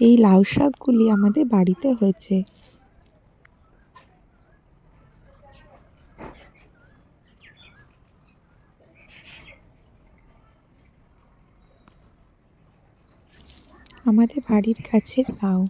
এই লাউ শাকগুলি আমাদের বাড়িতে হয়েছে। আমাদের বাড়ির গাছের লাউ।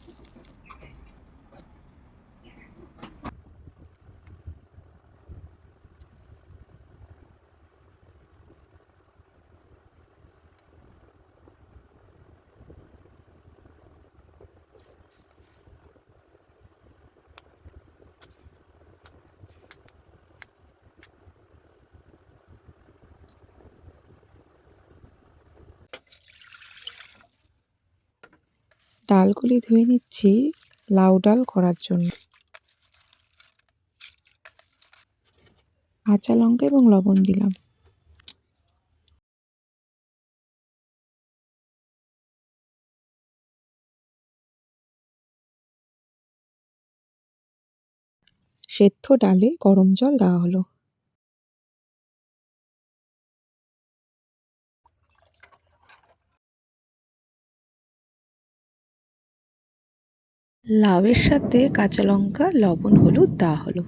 ডালগুলি ধুয়ে নিচ্ছি লাউ ডাল করার জন্য। কাঁচা লঙ্কা এবং লবণ দিলাম। সেদ্ধ ডালে গরম জল দেওয়া হলো। লাউয়ের সাথে কাঁচা লঙ্কা, লবণ, হলুদ দেওয়া হলো।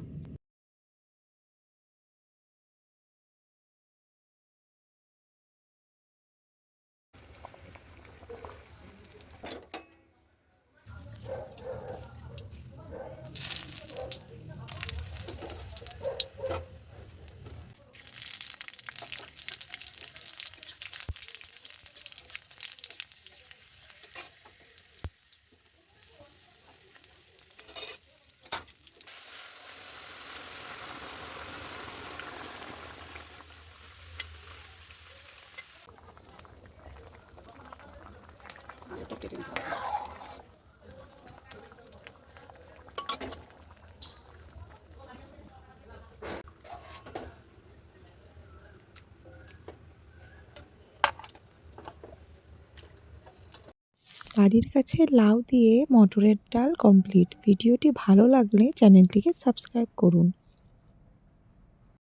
বাড়ির কাছে লাউ দিয়ে মটরের ডাল কমপ্লিট। ভিডিওটি ভালো লাগলে চ্যানেলটিকে সাবস্ক্রাইব করুন।